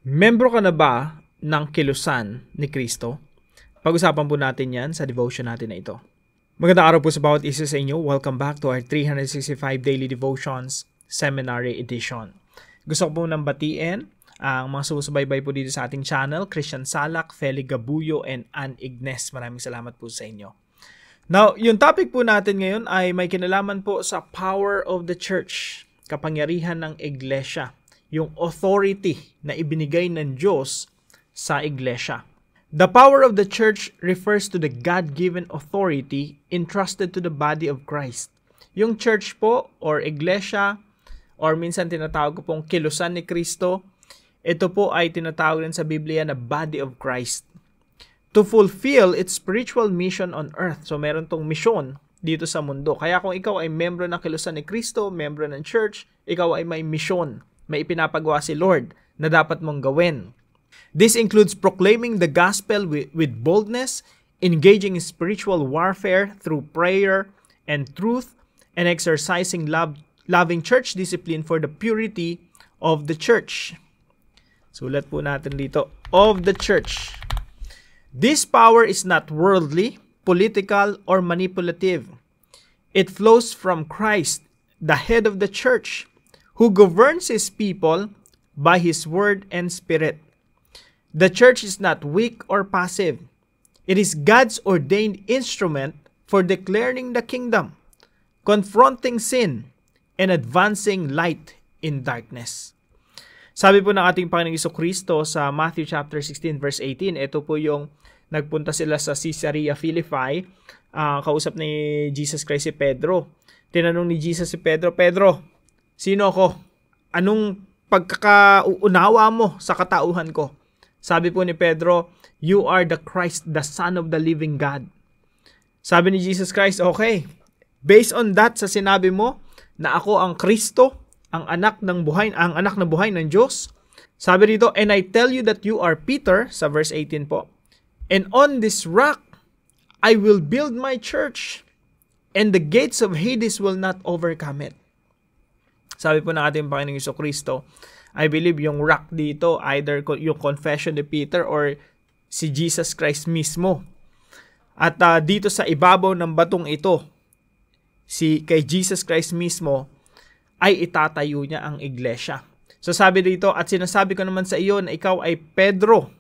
Membro ka na ba ng kilusan ni Kristo? Pag-usapan po natin yan sa devotion natin na ito. Magandang araw po sa bawat isa sa inyo. Welcome back to our 365 Daily Devotions Seminary Edition. Gusto ko po nang batiin ang mga sumusubaybay po dito sa ating channel, Christian Salak, Feli Gabuyo, and Ann Ignes. Maraming salamat po sa inyo. Now, yung topic po natin ngayon ay may kinalaman po sa power of the church, kapangyarihan ng iglesia, yung authority na ibinigay ng Diyos sa iglesia. The power of the church refers to the God-given authority entrusted to the body of Christ. Yung church po or iglesia or minsan tinatawag ko pong kilusan ni Kristo, ito po ay tinatawag rin sa Biblia na body of Christ. To fulfill its spiritual mission on earth. So meron tong misyon dito sa mundo. Kaya kung ikaw ay membro ng kilusan ni Kristo, membro ng church, ikaw ay may misyon. May ipinapagawa si Lord na dapat mong gawin. This includes proclaiming the gospel with boldness, engaging in spiritual warfare through prayer and truth, and exercising loving church discipline for the purity of the church. Sulat po natin dito, of the church. This power is not worldly, political, or manipulative. It flows from Christ, the head of the church, who governs his people by his word and spirit. The church is not weak or passive. It is God's ordained instrument for declaring the kingdom, confronting sin, and advancing light in darkness. Sabi po ng ating Panginoong Jesucristo sa Matthew chapter 16 verse 18, ito po yung nagpunta sila sa Caesarea Philippi, kausap ni Jesus Christ si Pedro. Tinanong ni Jesus si Pedro, Pedro, sino ako? Anong pagkakaunawa mo sa katauhan ko? Sabi po ni Pedro, you are the Christ, the Son of the living God. Sabi ni Jesus Christ, okay, based on that sa sinabi mo na ako ang Kristo, ang anak ng buhay ng Diyos. Sabi dito, and I tell you that you are Peter, sa verse 18 po, and on this rock I will build my church, and the gates of Hades will not overcome it. Sabi po ng ating Panginoong Jesucristo, I believe yung rock dito, either yung confession ni Peter or si Jesus Christ mismo. At dito sa ibabaw ng batong ito, kay Jesus Christ mismo, ay itatayo niya ang iglesia. So sabi dito, at sinasabi ko naman sa iyo na ikaw ay Pedro,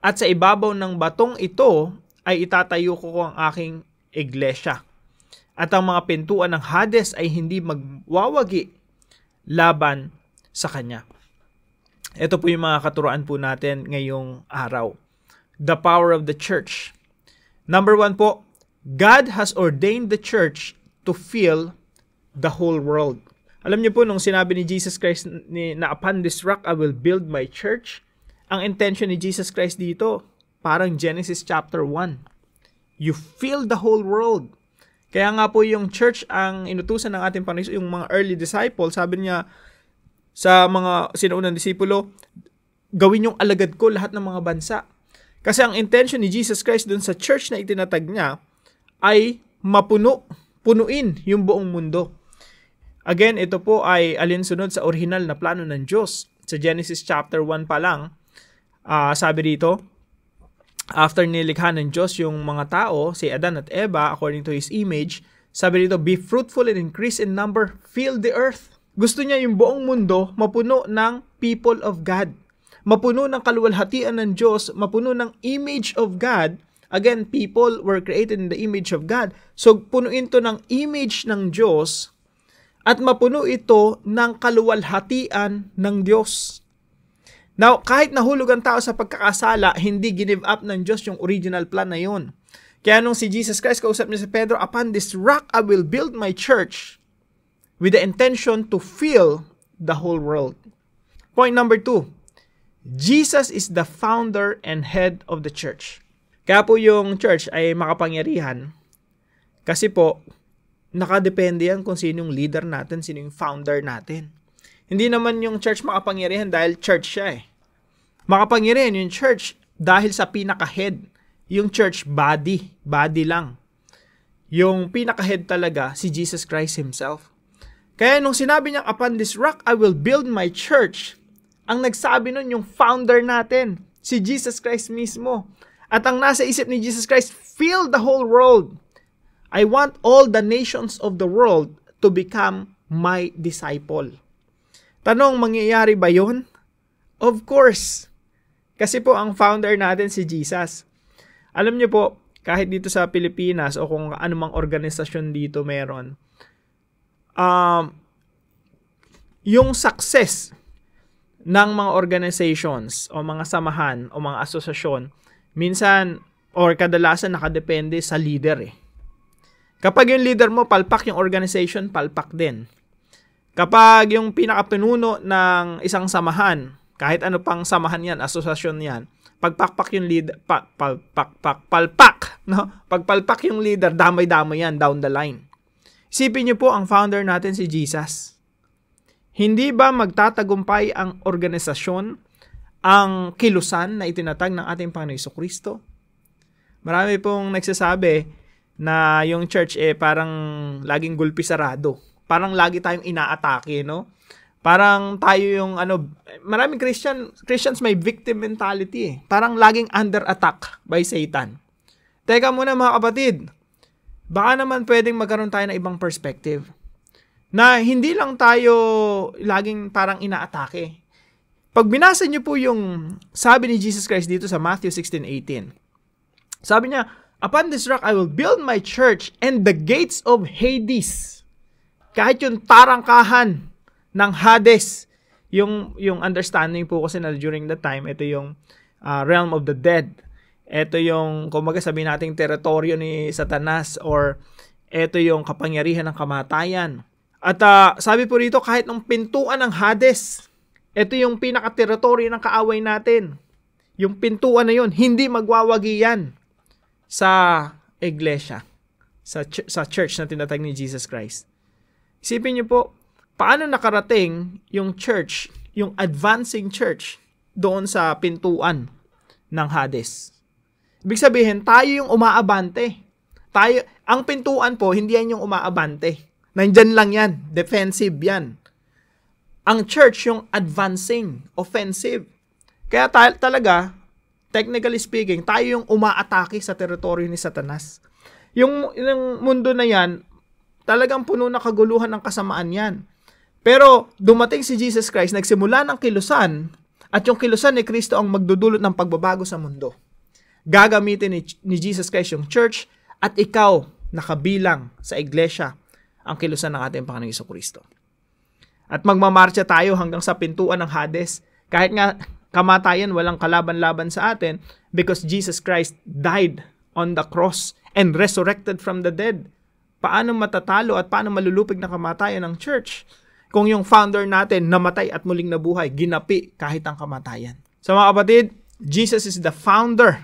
at sa ibabaw ng batong ito, ay itatayo ko ang aking iglesia. At ang mga pintuan ng Hades ay hindi magwawagi laban sa kanya. Ito po yung mga katuruan po natin ngayong araw. The power of the church. Number 1 po, God has ordained the church to fill the whole world. Alam niyo po, nung sinabi ni Jesus Christ na upon this rock I will build my church, ang intention ni Jesus Christ dito, parang Genesis chapter 1. You fill the whole world. Kaya nga po yung church ang inutusan ng ating Panginoon, yung mga early disciples, sabi niya sa mga sinaunang disipulo, gawin yung alagad ko lahat ng mga bansa. Kasi ang intention ni Jesus Christ dun sa church na itinatag niya ay punuin yung buong mundo. Again, ito po ay alinsunod sa original na plano ng Diyos. Sa Genesis chapter 1 pa lang, sabi dito, after nilikha ng Diyos yung mga tao, si Adan at Eva, according to His image, sabi dito, be fruitful and increase in number, fill the earth. Gusto niya yung buong mundo mapuno ng people of God. Mapuno ng kaluwalhatian ng Diyos, mapuno ng image of God. Again, people were created in the image of God. So, punuin to ng image ng Diyos at mapuno ito ng kaluwalhatian ng Diyos. Now, kahit nahulog ang tao sa pagkakasala, hindi give up ng Diyos yung original plan na yun. Kaya nung si Jesus Christ kausap niya si Pedro, upon this rock I will build my church with the intention to fill the whole world. Point number 2, Jesus is the founder and head of the church. Kaya po yung church ay makapangyarihan kasi po, nakadepende yan kung sino yung leader natin, sino yung founder natin. Hindi naman yung church makapangyarihan dahil church siya eh. Makapangyarihan yung church dahil sa pinaka-head. Yung church body lang. Yung pinaka-head talaga si Jesus Christ Himself. Kaya nung sinabi niya, upon this rock I will build my church, Ang nagsabi nun yung founder natin, si Jesus Christ mismo. At ang nasa isip ni Jesus Christ, fill the whole world. I want all the nations of the world to become my disciple. Tanong, mangyayari ba yun? Of course. Kasi po ang founder natin si Jesus. Alam niyo po, kahit dito sa Pilipinas o kung anumang organisasyon dito meron, yung success ng mga organizations o mga samahan o mga asosasyon, minsan or kadalasan nakadepende sa leader eh. Kapag yung leader mo palpak, yung organization palpak din. Kapag yung pinakapinuno ng isang samahan, kahit ano pang samahan yan, asosasyon yan, pagpakpak yung leader, palpak, no? Pagpalpak yung leader, damay-damay yan down the line. Isipin niyo po ang founder natin si Jesus. Hindi ba magtatagumpay ang organisasyon, ang kilusan na itinatag ng ating Panginoon Jesucristo? Marami pong nagsasabi na yung church parang laging gulpi sarado. Parang lagi tayong inaatake, no? Parang tayo yung maraming Christians may victim mentality eh. Parang laging under attack by Satan. Teka muna mga kapatid, baka naman pwedeng magkaroon tayo ng ibang perspective. Na hindi lang tayo laging parang inaatake. Pag binasa niyo po yung sabi ni Jesus Christ dito sa Matthew 16:18. Sabi niya, "Upon this rock I will build my church, and the gates of Hades." Kahit yung tarangkahan ng Hades, yung understanding po kasi na during that time, ito yung realm of the dead. Ito yung, kumbaga sabihin nating teritoryo ni Satanas, or ito yung kapangyarihan ng kamatayan. At sabi po rito, kahit ng pintuan ng Hades, ito yung pinaka-teritoryo ng kaaway natin. Yung pintuan na yun, hindi magwawagi yan sa iglesia, sa church na tinatag ni Jesus Christ. Isipin niyo po, paano nakarating yung church, yung advancing church, doon sa pintuan ng Hades? Ibig sabihin, tayo yung umaabante. Ang pintuan po, hindi yan yung umaabante. Nandyan lang yan. Defensive yan. Ang church yung advancing, offensive. Kaya talaga, technically speaking, tayo yung umaatake sa teritoryo ni Satanas. Yung mundo na yan, talagang puno na kaguluhan ng kasamaan yan. Pero dumating si Jesus Christ, nagsimula ng kilusan, at yung kilusan ni Kristo ang magdudulot ng pagbabago sa mundo. Gagamitin ni Jesus Christ yung church, at ikaw nakabilang sa iglesia ang kilusan ng ating Panginoong Jesucristo. At magmamarcha tayo hanggang sa pintuan ng Hades, kahit nga kamatayan walang kalaban-laban sa atin, because Jesus Christ died on the cross and resurrected from the dead. Paano matatalo at paano malulupig na kamatayan ng church kung yung founder natin namatay at muling nabuhay, ginapi kahit ang kamatayan? So mga kapatid, Jesus is the founder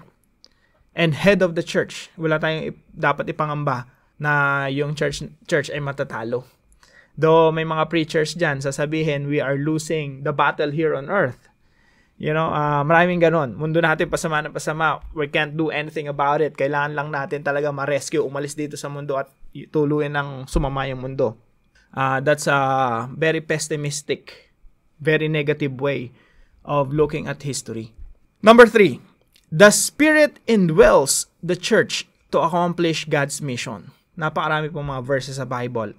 and head of the church. Wala tayong dapat ipangamba na yung church ay matatalo. Though may mga preachers dyan, sasabihin, we are losing the battle here on earth. You know, maraming ganon. Mundo natin pasama na pasama. We can't do anything about it. Kailangan lang natin talaga ma-rescue, umalis dito sa mundo at tuluyan ng sumama yung mundo. That's a very pessimistic, very negative way of looking at history. Number 3, the Spirit indwells the church to accomplish God's mission. Napakarami pong mga verses sa Bible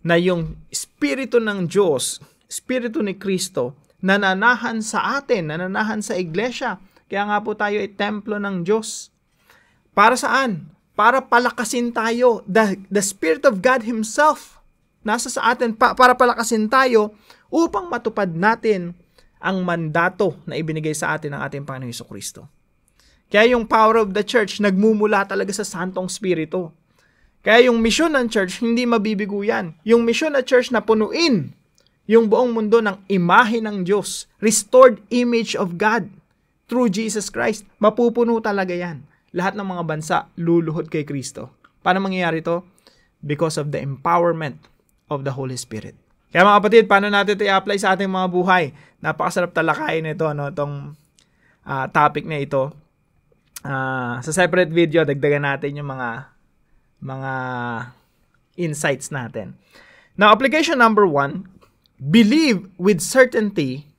na yung Espiritu ng Diyos, Espiritu ni Kristo, nananahan sa atin, nananahan sa iglesia. Kaya nga po tayo ay templo ng Diyos. Para saan? Para palakasin tayo. The Spirit of God Himself nasa sa atin para palakasin tayo upang matupad natin ang mandato na ibinigay sa atin ng ating Panginoong Jesucristo. Kaya yung power of the church nagmumula talaga sa Santong Espiritu. Kaya yung misyon ng church, hindi mabibigo yan. Yung misyon ng church na punuin yung buong mundo ng imahe ng Diyos, restored image of God through Jesus Christ, mapupuno talaga yan. Lahat ng mga bansa luluhod kay Kristo. Paano mangyayari to? Because of the empowerment of the Holy Spirit. Kaya mga kapatid, paano natin ito i-apply sa ating mga buhay? Napakasarap talakayin ito, no? Itong topic na ito. Sa separate video, dagdagan natin yung mga insights natin. Now, application number 1, believe with certainty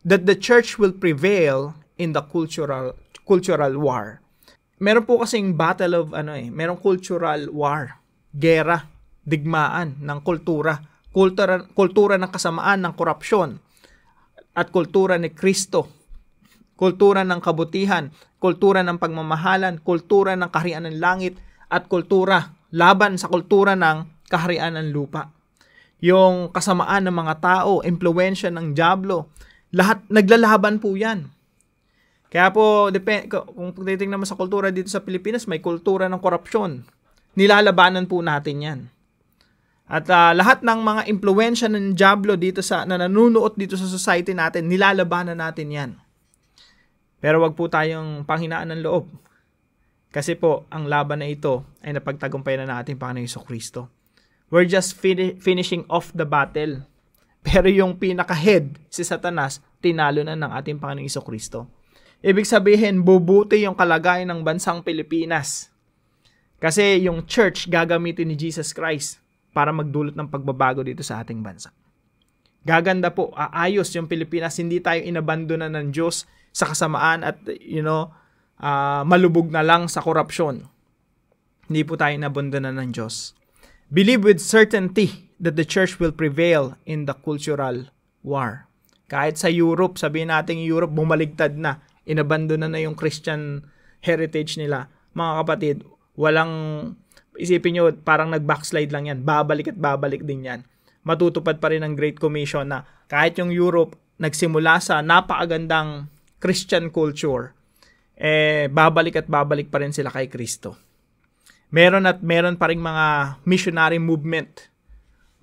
that the church will prevail in the cultural war. Meron po kasing battle of merong cultural war, gera, digmaan ng kultura ng kasamaan, ng korupsyon, at kultura ni Kristo, kultura ng kabutihan, kultura ng pagmamahalan, kultura ng kaharian ng langit, at kultura laban sa kultura ng kaharian ng lupa. Yung kasamaan ng mga tao, impluwensya ng dyablo, lahat naglalaban po yan. Kaya po, kung titingnan mo sa kultura dito sa Pilipinas, may kultura ng korupsyon. Nilalabanan po natin yan. At lahat ng mga impluwensya ng dyablo dito na nanunuot dito sa society natin, nilalabanan natin yan. Pero wag po tayong panghinaan ng loob. Kasi po, ang laban na ito ay napagtagumpayan na natin Panginoong Jesucristo. We're just finishing off the battle. Pero yung pinaka-head, si Satanas, tinalo na ng ating Panginoong Jesucristo. Ibig sabihin, bubuti yung kalagayan ng bansang Pilipinas. Kasi yung church gagamitin ni Jesus Christ para magdulot ng pagbabago dito sa ating bansa. Gaganda po, aayos yung Pilipinas. Hindi tayo inabandonan ng Diyos sa kasamaan at malubog na lang sa korupsyon. Hindi po tayo inabandonan ng Diyos. Believe with certainty that the church will prevail in the cultural war. Kahit sa Europe, sabihin natin Europe, bumaligtad na. Inabandonan na yung Christian heritage nila. Mga kapatid, isipin nyo, parang nag-backslide lang yan. Babalik at babalik din yan. Matutupad pa rin ang Great Commission na kahit yung Europe nagsimula sa napakagandang Christian culture, babalik at babalik pa rin sila kay Kristo. Meron pa rin mga missionary movement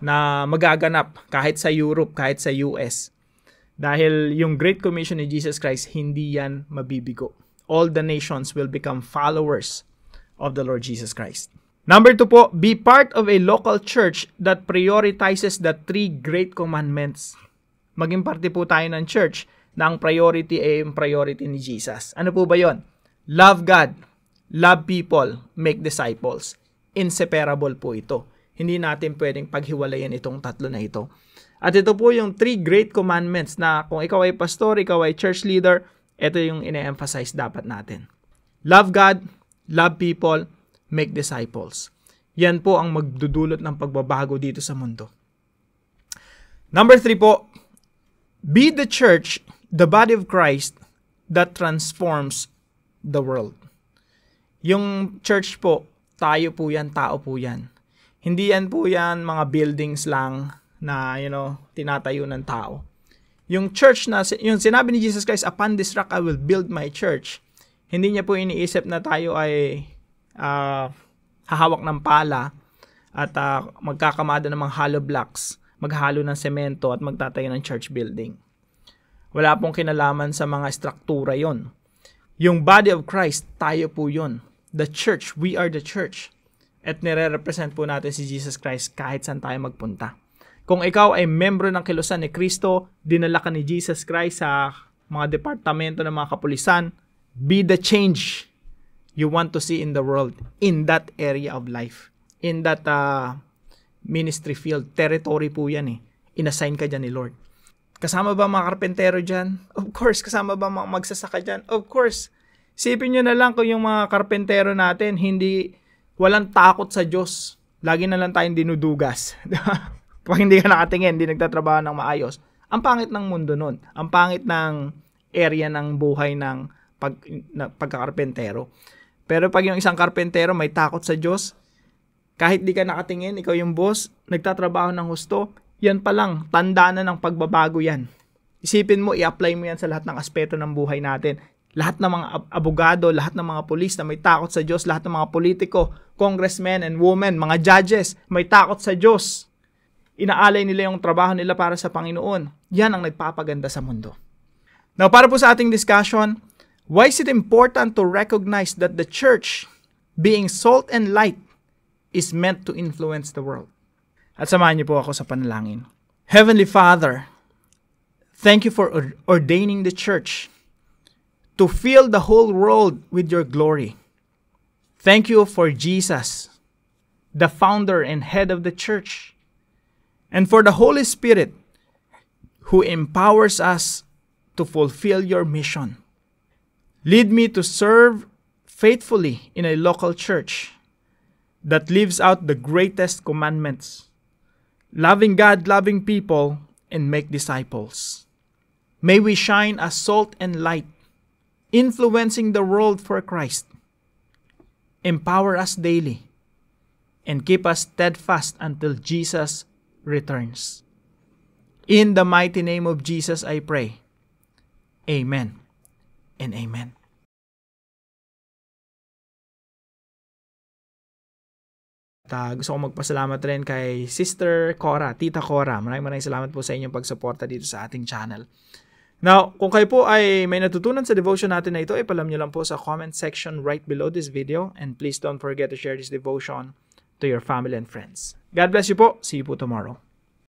na magaganap kahit sa Europe, kahit sa US. Dahil yung Great Commission ni Jesus Christ, hindi yan mabibigo. All the nations will become followers of the Lord Jesus Christ. Number 2 po, be part of a local church that prioritizes the 3 great commandments. Maging parte po tayo ng church na ang priority ay yung priority ni Jesus. Ano po ba yon? Love God, love people, make disciples. Inseparable po ito. Hindi natin pwedeng paghiwalayan itong tatlo na ito. At ito po yung 3 great commandments na kung ikaw ay pastor, ikaw ay church leader, ito yung ine-emphasize dapat natin. Love God, love people, make disciples. Yan po ang magdudulot ng pagbabago dito sa mundo. Number 3 po, be the church, the body of Christ, that transforms the world. Yung church po, tayo po yan, tao po yan. Hindi yan po yan mga buildings lang na, tinatayo ng tao. Yung church yung sinabi ni Jesus Christ, upon this rock I will build my church. Hindi niya po iniisip na tayo ay hahawak ng pala at magkakamada ng mga hollow blocks, maghalo ng semento at magtatayo ng church building. Wala pong kinalaman sa mga struktura yon. Yung body of Christ, tayo po yon. The church, we are the church. At nire-represent po natin si Jesus Christ kahit saan tayo magpunta. Kung ikaw ay membro ng kilusan ni Kristo, dinala ka ni Jesus Christ sa mga departamento ng mga kapulisan, be the change you want to see in the world, in that area of life, in that ministry field. Territory po yan Inassign ka dyan ni Lord. Kasama ba mga karpentero dyan? Of course. Kasama ba mga magsasaka dyan? Of course. Sipin nyo na lang kung yung mga karpentero natin, walang takot sa Diyos. Lagi na lang tayong dinudugas. Pag hindi ka nakatingin, hindi nagtatrabaho ng maayos. Ang pangit ng mundo nun. Ang pangit ng area ng buhay ng pagkakarpentero. Pero pag yung isang karpentero may takot sa Diyos, kahit di ka nakatingin, ikaw yung boss, nagtatrabaho ng husto, yan pa lang, tanda na ng pagbabago yan. Isipin mo, i-apply mo yan sa lahat ng aspeto ng buhay natin. Lahat ng mga abogado, lahat ng mga pulis na may takot sa Diyos, lahat ng mga politiko, congressmen and women, mga judges, may takot sa Diyos. Inaalay nila yung trabaho nila para sa Panginoon. Yan ang nagpapaganda sa mundo. Now, para po sa ating discussion, why is it important to recognize that the church, being salt and light, is meant to influence the world? At samahan niyo po ako sa panalangin. Heavenly Father, thank you for ordaining the church to fill the whole world with your glory. Thank you for Jesus, the founder and head of the church, and for the Holy Spirit who empowers us to fulfill your mission. Lead me to serve faithfully in a local church that lives out the greatest commandments, loving God, loving people, and make disciples. May we shine as salt and light, influencing the world for Christ. Empower us daily and keep us steadfast until Jesus returns. In the mighty name of Jesus I pray. Amen and amen. Gusto ko magpasalamat rin kay Sister Cora, Tita Cora. Maraming salamat po sa inyong pagsuporta dito sa ating channel. Now, kung kayo po ay may natutunan sa devotion natin na ito, ipalam nyo lang po sa comment section right below this video. And please don't forget to share this devotion to your family and friends. God bless you po. See you po tomorrow.